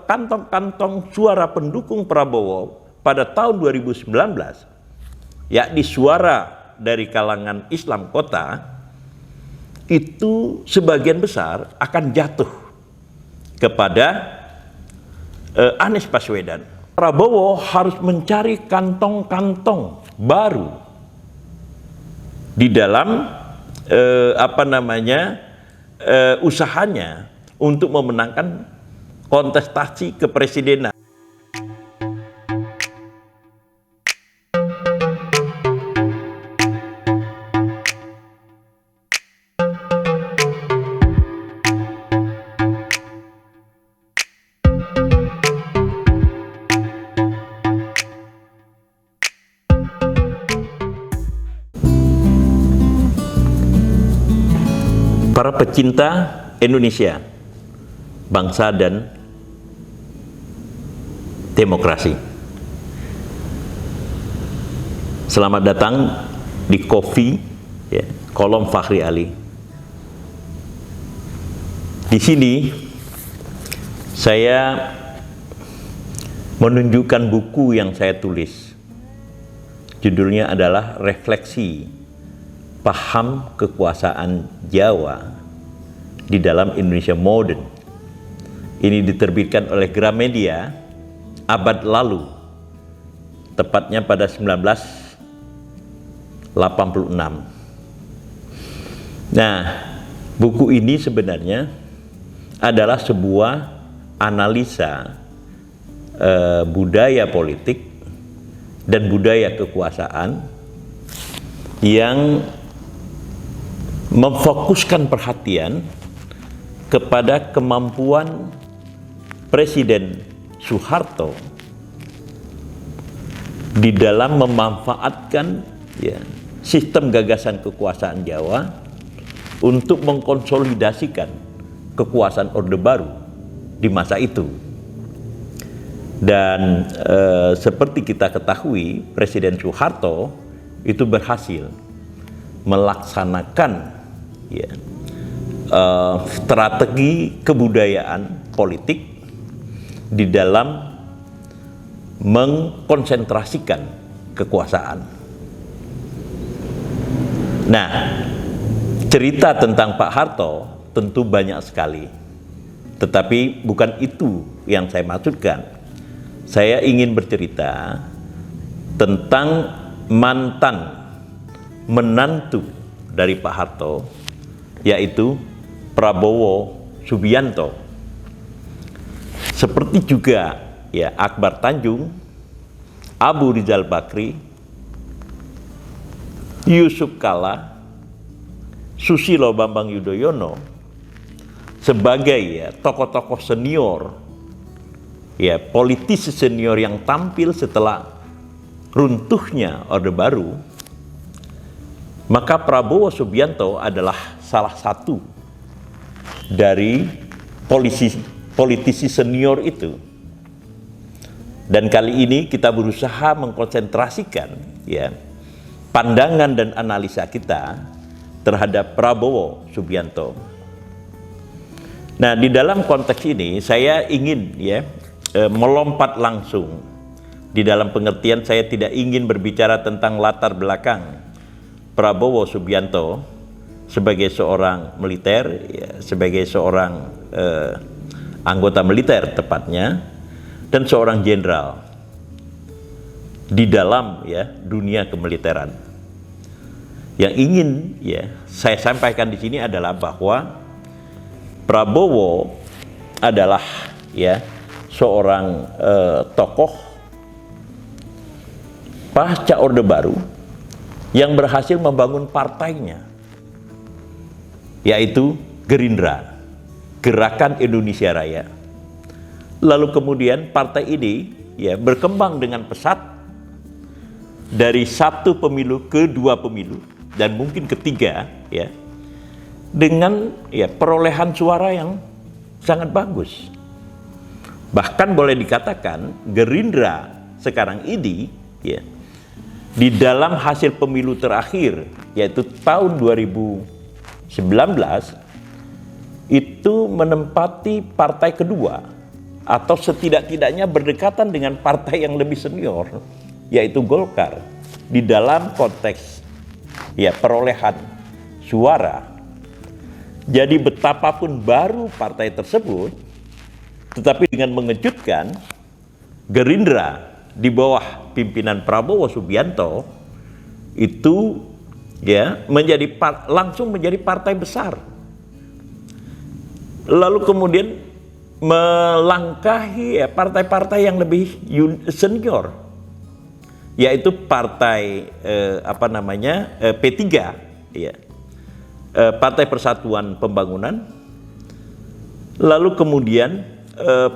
kantong-kantong suara pendukung Prabowo pada tahun 2019, yakni suara dari kalangan Islam kota, itu sebagian besar akan jatuh kepada Anies Baswedan. Prabowo harus mencari kantong-kantong baru di dalam usahanya untuk memenangkan kontestasi kepresidenan. Para pecinta Indonesia, bangsa dan demokrasi, selamat datang di Kofi, kolom Fakhri Ali. Di sini saya menunjukkan buku yang saya tulis. Judulnya adalah Refleksi Paham Kekuasaan Jawa di dalam Indonesia Modern. Ini diterbitkan oleh Gramedia abad lalu, tepatnya pada 1986. Nah, buku ini sebenarnya adalah sebuah analisa budaya politik dan budaya kekuasaan yang memfokuskan perhatian kepada kemampuan Presiden Soeharto di dalam memanfaatkan sistem gagasan kekuasaan Jawa untuk mengkonsolidasikan kekuasaan Orde Baru di masa itu. Dan seperti kita ketahui, Presiden Soeharto itu berhasil melaksanakan strategi kebudayaan politik di dalam mengkonsentrasikan kekuasaan. Nah, cerita tentang Pak Harto tentu banyak sekali, tetapi bukan itu yang saya maksudkan. Saya ingin bercerita tentang mantan menantu dari Pak Harto, yaitu Prabowo Subianto. Seperti juga Akbar Tanjung, Abu Rizal Bakri, Yusuf Kalla, Susilo Bambang Yudhoyono sebagai tokoh-tokoh senior, politisi senior yang tampil setelah runtuhnya Orde Baru. Maka Prabowo Subianto adalah salah satu dari politisi senior itu. Dan kali ini kita berusaha mengkonsentrasikan pandangan dan analisa kita terhadap Prabowo Subianto. Nah, di dalam konteks ini saya ingin melompat langsung. Di dalam pengertian saya tidak ingin berbicara tentang latar belakang Prabowo Subianto sebagai seorang militer, sebagai seorang anggota militer tepatnya, dan seorang jenderal di dalam dunia kemiliteran. Yang ingin saya sampaikan di sini adalah bahwa Prabowo adalah seorang tokoh pasca Orde Baru yang berhasil membangun partainya, yaitu Gerindra, Gerakan Indonesia Raya. Lalu kemudian partai ini berkembang dengan pesat dari satu pemilu ke dua pemilu dan mungkin ketiga dengan perolehan suara yang sangat bagus. Bahkan boleh dikatakan Gerindra sekarang ini di dalam hasil pemilu terakhir, yaitu tahun 2019, itu menempati partai kedua atau setidak-tidaknya berdekatan dengan partai yang lebih senior, yaitu Golkar, di dalam konteks ya perolehan suara. Jadi betapapun baru partai tersebut, tetapi dengan mengejutkan, Gerindra di bawah pimpinan Prabowo Subianto itu ya langsung menjadi partai besar. Lalu kemudian melangkahi partai-partai yang lebih senior, yaitu partai P3 ya. Partai Persatuan Pembangunan. Lalu kemudian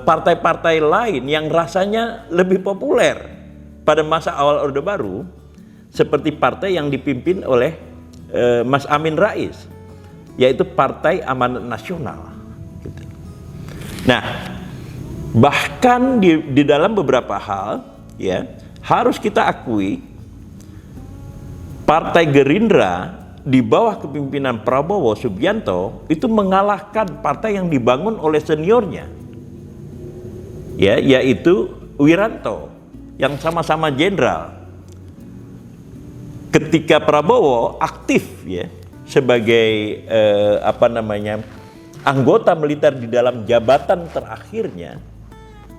partai-partai lain yang rasanya lebih populer pada masa awal Orde Baru, seperti partai yang dipimpin oleh Mas Amin Rais, yaitu Partai Amanat Nasional. Gitu. Nah, bahkan di dalam beberapa hal, ya harus kita akui, Partai Gerindra di bawah kepemimpinan Prabowo Subianto itu mengalahkan partai yang dibangun oleh seniornya, ya, yaitu Wiranto, yang sama-sama jenderal. Ketika Prabowo aktif ya sebagai anggota militer di dalam jabatan terakhirnya,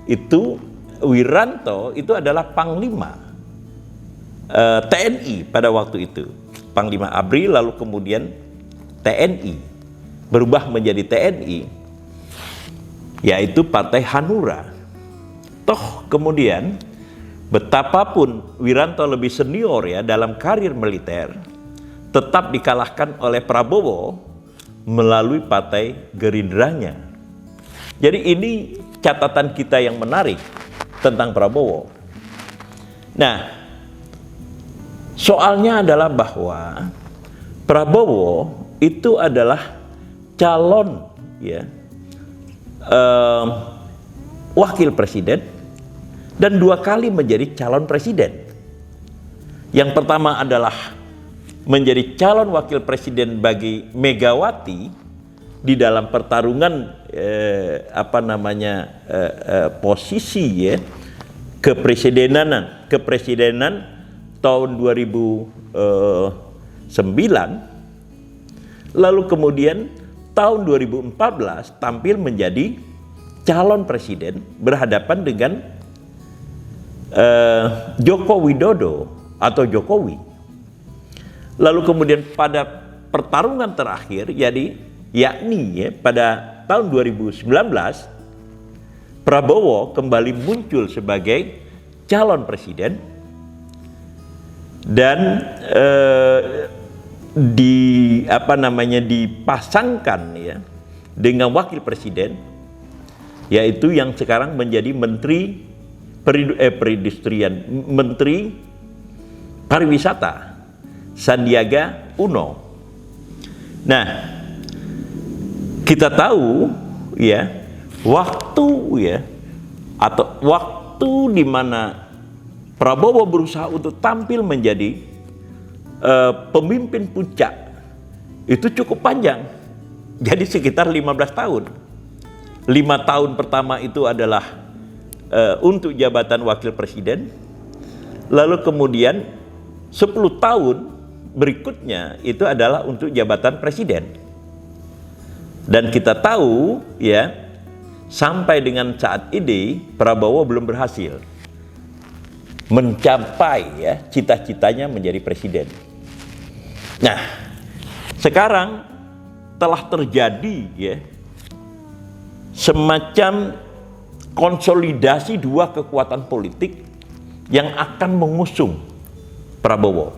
itu Wiranto itu adalah Panglima TNI pada waktu itu, Panglima ABRI, lalu kemudian TNI berubah menjadi TNI, yaitu Partai Hanura. Toh kemudian betapapun Wiranto lebih senior ya dalam karir militer, tetap dikalahkan oleh Prabowo melalui Partai Gerindranya. Jadi ini catatan kita yang menarik tentang Prabowo. Nah, soalnya adalah bahwa Prabowo itu adalah calon ya wakil presiden dan 2 kali menjadi calon presiden. Yang pertama adalah menjadi calon wakil presiden bagi Megawati di dalam pertarungan posisi ya kepresidenan tahun 2009, lalu kemudian tahun 2014 tampil menjadi calon presiden berhadapan dengan Joko Widodo atau Jokowi. Lalu kemudian pada pertarungan terakhir yakni pada tahun 2019 Prabowo kembali muncul sebagai calon presiden dan dipasangkan ya dengan wakil presiden, yaitu yang sekarang menjadi Menteri Menteri Pariwisata, Sandiaga Uno. Nah, kita tahu ya waktu di mana Prabowo berusaha untuk tampil menjadi pemimpin puncak itu cukup panjang, jadi sekitar 15 tahun. 5 tahun pertama itu adalah untuk jabatan wakil presiden, lalu kemudian 10 tahun berikutnya itu adalah untuk jabatan presiden. Dan kita tahu ya, sampai dengan saat ini Prabowo belum berhasil mencapai ya cita-citanya menjadi presiden. Nah, sekarang telah terjadi ya semacam konsolidasi 2 kekuatan politik yang akan mengusung Prabowo,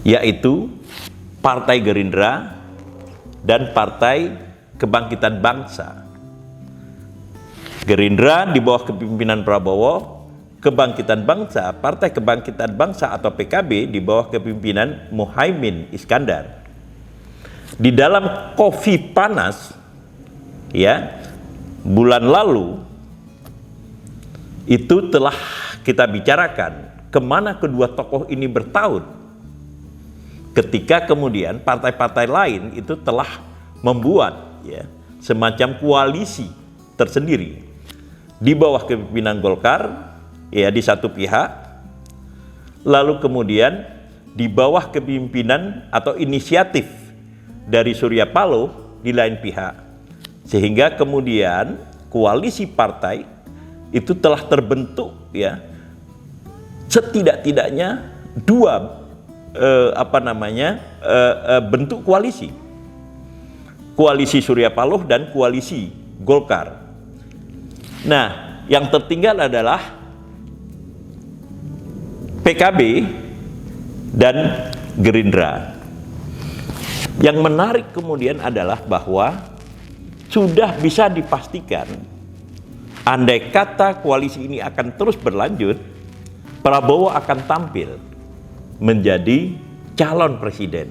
yaitu Partai Gerindra dan Partai Kebangkitan Bangsa. Gerindra di bawah kepemimpinan Prabowo, Kebangkitan Bangsa, Partai Kebangkitan Bangsa atau PKB di bawah kepemimpinan Muhaimin Iskandar. Di dalam kopi panas ya bulan lalu itu telah kita bicarakan kemana kedua tokoh ini bertahun, ketika kemudian partai-partai lain itu telah membuat ya semacam koalisi tersendiri di bawah kepemimpinan Golkar, ya, di satu pihak, lalu kemudian di bawah kepemimpinan atau inisiatif dari Surya Paloh di lain pihak, sehingga kemudian koalisi partai itu telah terbentuk, ya, setidak-tidaknya dua bentuk koalisi. Koalisi Surya Paloh dan koalisi Golkar. Nah, yang tertinggal adalah PKB dan Gerindra. Yang menarik kemudian adalah bahwa sudah bisa dipastikan andai kata koalisi ini akan terus berlanjut, Prabowo akan tampil menjadi calon presiden.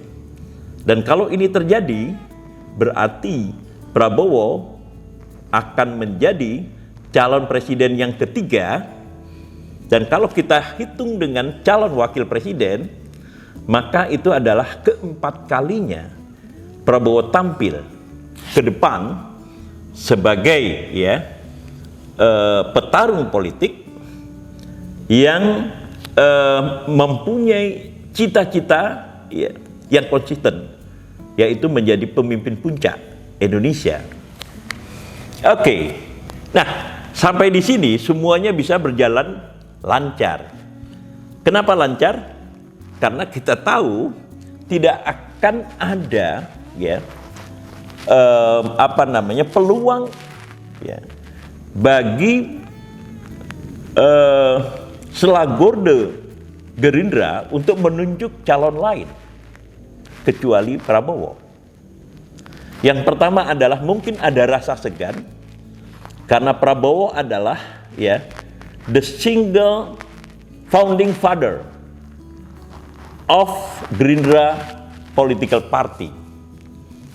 Dan kalau ini terjadi, berarti Prabowo akan menjadi calon presiden yang ketiga. Dan kalau kita hitung dengan calon wakil presiden, maka itu adalah keempat kalinya Prabowo tampil ke depan sebagai, ya, petarung politik yang mempunyai cita-cita, ya, yang konsisten, yaitu menjadi pemimpin puncak Indonesia. Oke. Nah, sampai di sini semuanya bisa berjalan lancar. Kenapa lancar? Karena kita tahu tidak akan ada, ya, peluang, ya, bagi selagorde Gerindra untuk menunjuk calon lain kecuali Prabowo. Yang pertama adalah mungkin ada rasa segan karena Prabowo adalah, ya, the single founding father of Gerindra political party.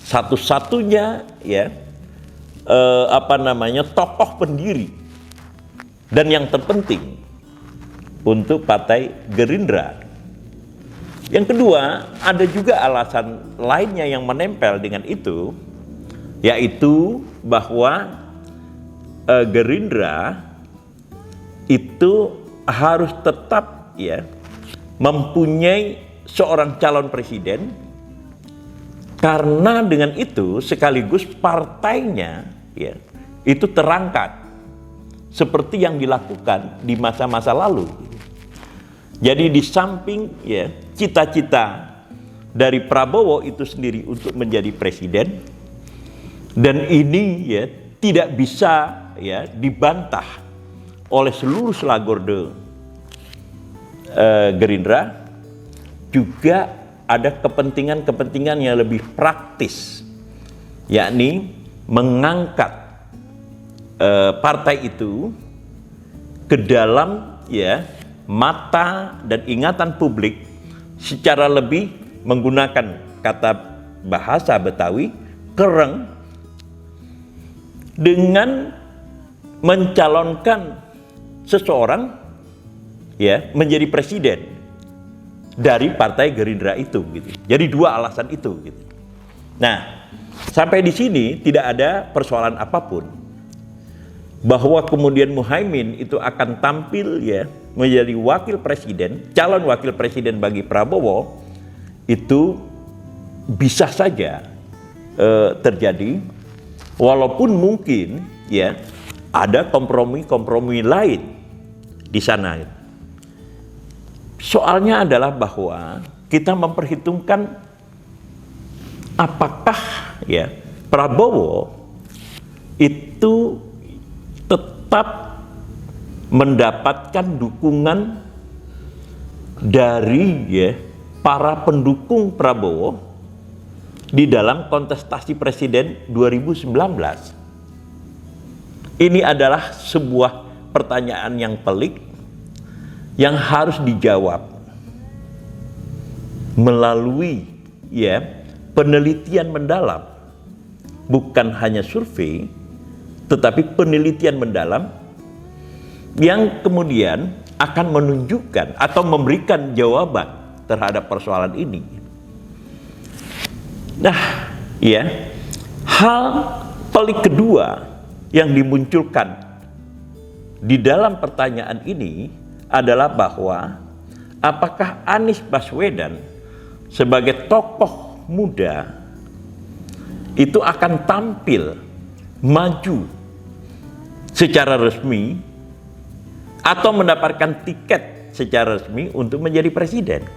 Satu-satunya, ya, tokoh pendiri dan yang terpenting untuk partai Gerindra. Yang kedua, ada juga alasan lainnya yang menempel dengan itu, yaitu bahwa Gerindra itu harus tetap, ya, mempunyai seorang calon presiden, karena dengan itu sekaligus partainya, ya, itu terangkat seperti yang dilakukan di masa-masa lalu. Jadi di samping, ya, cita-cita dari Prabowo itu sendiri untuk menjadi presiden, dan ini, ya, tidak bisa, ya, dibantah oleh seluruh selagorde Gerindra, juga ada kepentingan-kepentingan yang lebih praktis, yakni mengangkat partai itu ke dalam, ya, mata dan ingatan publik secara lebih, menggunakan kata bahasa Betawi, kereng, dengan mencalonkan seseorang, ya, menjadi presiden dari partai Gerindra itu, gitu. Jadi dua alasan itu, gitu. Nah, sampai di sini tidak ada persoalan apapun bahwa kemudian Muhaimin itu akan tampil, ya, menjadi wakil presiden, calon wakil presiden bagi Prabowo, itu bisa saja terjadi, walaupun mungkin, ya, ada kompromi-kompromi lain di sana. Soalnya adalah bahwa kita memperhitungkan apakah, ya, Prabowo itu tetap mendapatkan dukungan dari, ya, para pendukung Prabowo di dalam kontestasi presiden 2019. Ini adalah sebuah pertanyaan yang pelik yang harus dijawab melalui, ya, penelitian mendalam, bukan hanya survei, tetapi penelitian mendalam yang kemudian akan menunjukkan atau memberikan jawaban terhadap persoalan ini. Nah, ya, hal pelik kedua yang dimunculkan di dalam pertanyaan ini adalah bahwa apakah Anies Baswedan sebagai tokoh muda itu akan tampil maju secara resmi atau mendapatkan tiket secara resmi untuk menjadi presiden.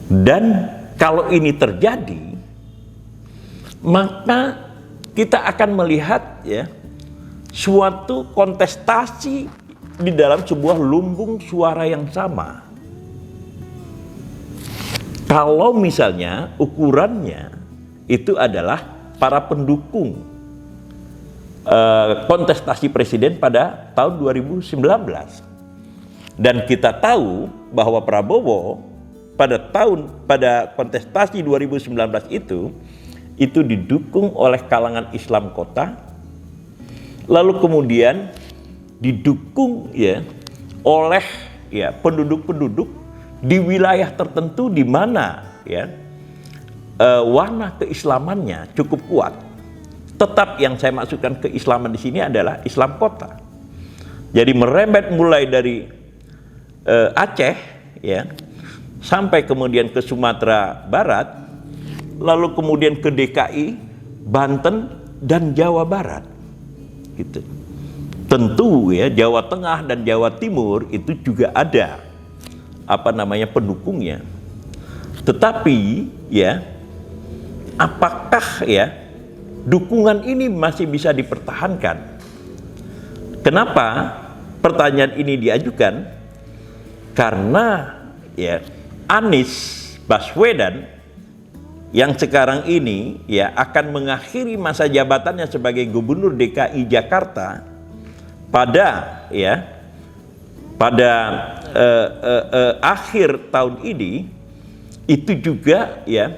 Dan kalau ini terjadi, maka kita akan melihat ya suatu kontestasi di dalam sebuah lumbung suara yang sama. Kalau misalnya ukurannya itu adalah para pendukung kontestasi presiden pada tahun 2019. Dan kita tahu bahwa Prabowo pada kontestasi 2019 itu didukung oleh kalangan Islam kota, lalu kemudian didukung ya oleh ya penduduk-penduduk di wilayah tertentu di mana ya warna keislamannya cukup kuat. Tetap yang saya maksudkan keislaman di sini adalah Islam kota. Jadi merembet mulai dari Aceh ya sampai kemudian ke Sumatera Barat, lalu kemudian ke DKI, Banten dan Jawa Barat. Gitu. Tentu ya Jawa Tengah dan Jawa Timur itu juga ada pendukungnya. Tetapi ya apakah ya dukungan ini masih bisa dipertahankan? Kenapa pertanyaan ini diajukan? Karena ya Anies Baswedan yang sekarang ini ya akan mengakhiri masa jabatannya sebagai Gubernur DKI Jakarta pada akhir tahun ini, itu juga ya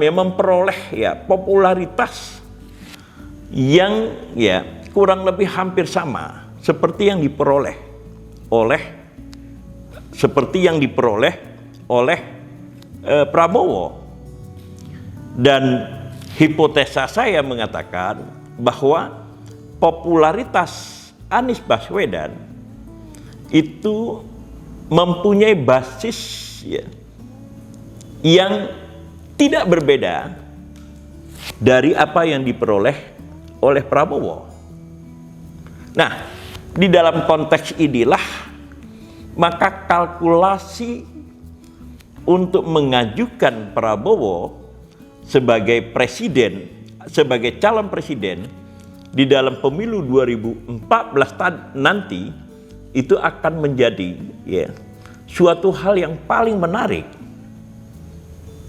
memperoleh ya popularitas yang ya kurang lebih hampir sama seperti yang diperoleh oleh Prabowo. Dan hipotesa saya mengatakan bahwa popularitas Anies Baswedan itu mempunyai basis ya, yang tidak berbeda dari apa yang diperoleh oleh Prabowo. Nah, di dalam konteks inilah maka kalkulasi untuk mengajukan Prabowo sebagai presiden, sebagai calon presiden di dalam pemilu 2014 nanti itu akan menjadi ya suatu hal yang paling menarik.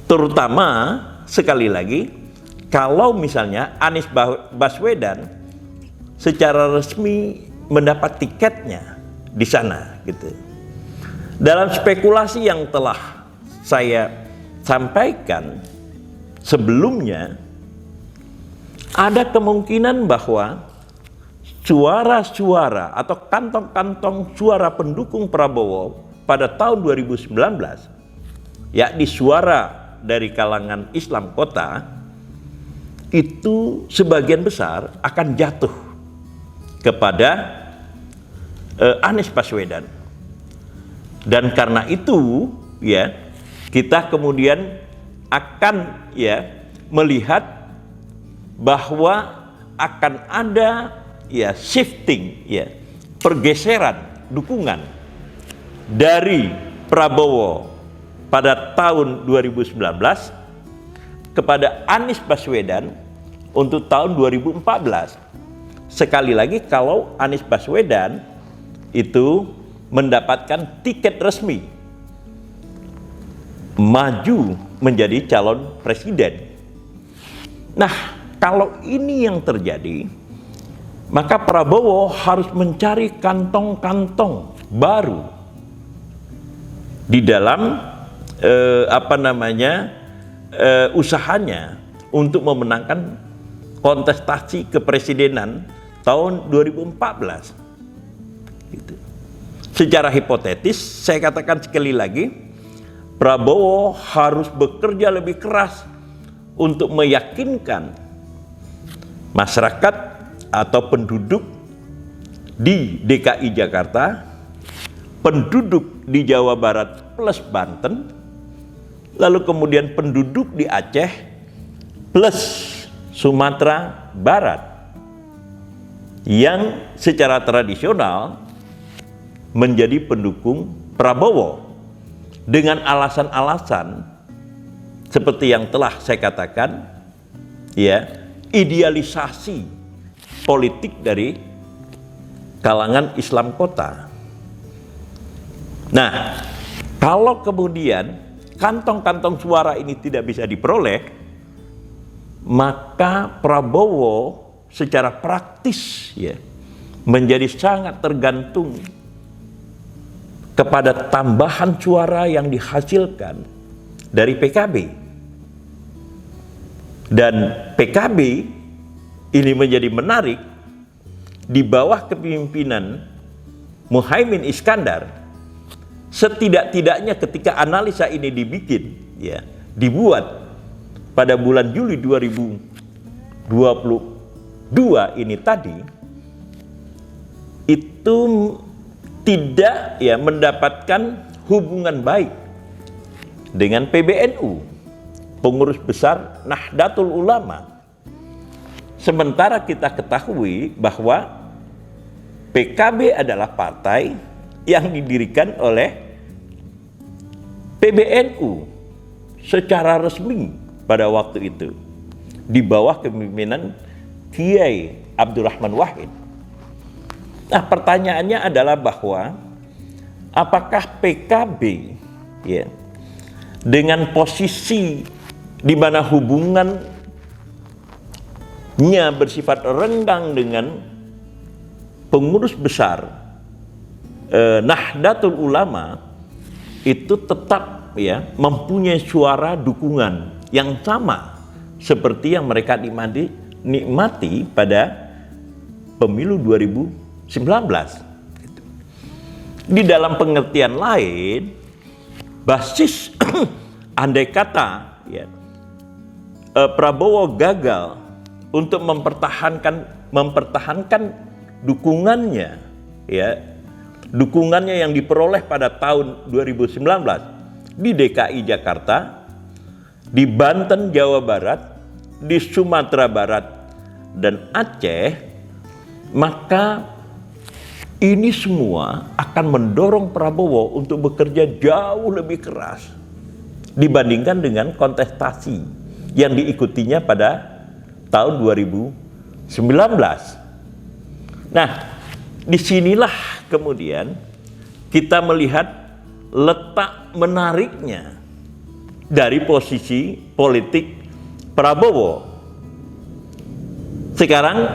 Terutama sekali lagi kalau misalnya Anies Baswedan secara resmi mendapat tiketnya di sana gitu. Dalam spekulasi yang telah saya sampaikan sebelumnya, ada kemungkinan bahwa suara-suara atau kantong-kantong suara pendukung Prabowo pada tahun 2019, yakni suara dari kalangan Islam kota, itu sebagian besar akan jatuh kepada Anies Baswedan. Dan karena itu ya kita kemudian akan ya melihat bahwa akan ada ya shifting ya pergeseran dukungan dari Prabowo pada tahun 2019 kepada Anies Baswedan untuk tahun 2014. Sekali lagi kalau Anies Baswedan itu mendapatkan tiket resmi maju menjadi calon presiden. Nah, kalau ini yang terjadi, maka Prabowo harus mencari kantong-kantong baru di dalam usahanya untuk memenangkan kontestasi kepresidenan tahun 2014. Gitu. Secara hipotetis, saya katakan sekali lagi, Prabowo harus bekerja lebih keras untuk meyakinkan masyarakat atau penduduk di DKI Jakarta, penduduk di Jawa Barat plus Banten, lalu kemudian penduduk di Aceh plus Sumatera Barat yang secara tradisional menjadi pendukung Prabowo dengan alasan-alasan seperti yang telah saya katakan, ya, idealisasi politik dari kalangan Islam kota. Nah, kalau kemudian kantong-kantong suara ini tidak bisa diperoleh, maka Prabowo secara praktis, ya, menjadi sangat tergantung kepada tambahan suara yang dihasilkan dari PKB. Dan PKB ini menjadi menarik di bawah kepemimpinan Muhaimin Iskandar. Setidak-tidaknya ketika analisa ini dibikin, ya, dibuat pada bulan Juli 2022 ini tadi, itu tidak, ya, mendapatkan hubungan baik dengan PBNU, pengurus besar Nahdlatul Ulama. Sementara kita ketahui bahwa PKB adalah partai yang didirikan oleh PBNU secara resmi pada waktu itu di bawah kepemimpinan Kiai Abdurrahman Wahid. Nah, pertanyaannya adalah bahwa apakah PKB, ya, dengan posisi di mana hubungannya bersifat renggang dengan pengurus besar Nahdlatul Ulama, itu tetap, ya, mempunyai suara dukungan yang sama seperti yang mereka nikmati pada pemilu 2019. Di dalam pengertian lain, basis andai kata, ya, Prabowo gagal untuk mempertahankan dukungannya, ya, dukungannya yang diperoleh pada tahun 2019 di DKI Jakarta, di Banten, Jawa Barat, di Sumatera Barat, dan Aceh, maka ini semua akan mendorong Prabowo untuk bekerja jauh lebih keras dibandingkan dengan kontestasi yang diikutinya pada tahun 2019. Nah, disinilah kemudian kita melihat letak menariknya dari posisi politik Prabowo. Sekarang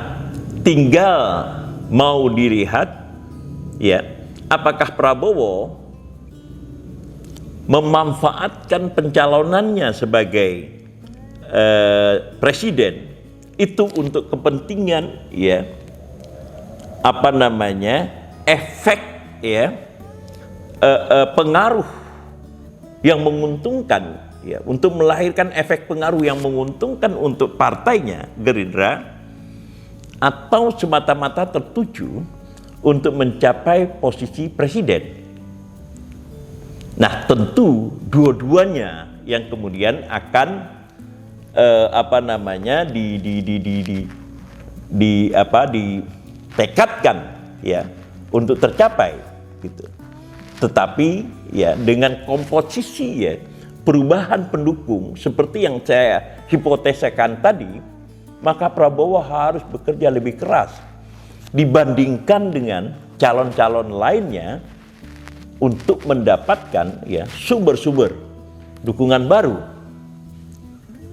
tinggal mau dilihat, ya, apakah Prabowo memanfaatkan pencalonannya sebagai presiden itu untuk kepentingan, ya, efek, ya, pengaruh yang menguntungkan, ya, untuk melahirkan efek pengaruh yang menguntungkan untuk partainya Gerindra, atau semata-mata tertuju untuk mencapai posisi presiden. Nah, tentu dua-duanya yang kemudian akan ditekadkan, ya, untuk tercapai, gitu. Tetapi, ya, dengan komposisi, ya, perubahan pendukung seperti yang saya hipotesakan tadi, maka Prabowo harus bekerja lebih keras dibandingkan dengan calon-calon lainnya untuk mendapatkan, ya, sumber-sumber dukungan baru.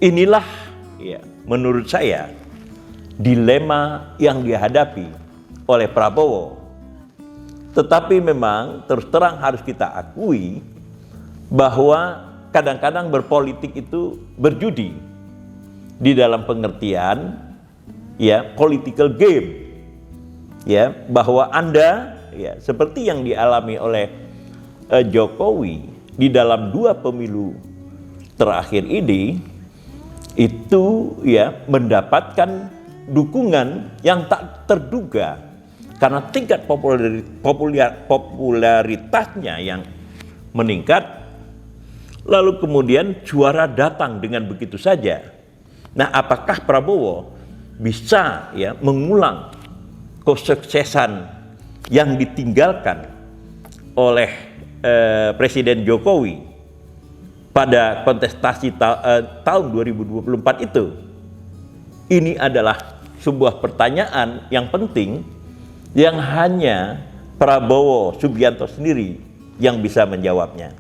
Inilah, ya, menurut saya dilema yang dihadapi oleh Prabowo. Tetapi memang terus terang harus kita akui bahwa kadang-kadang berpolitik itu berjudi di dalam pengertian, ya, political game, ya, bahwa Anda, ya, seperti yang dialami oleh Jokowi di dalam 2 pemilu terakhir ini, itu, ya, mendapatkan dukungan yang tak terduga karena tingkat popularitasnya yang meningkat, lalu kemudian juara datang dengan begitu saja. Nah, apakah Prabowo bisa ya mengulang kesuksesan yang ditinggalkan oleh Presiden Jokowi pada kontestasi tahun 2024 itu? Ini adalah sebuah pertanyaan yang penting yang hanya Prabowo Subianto sendiri yang bisa menjawabnya.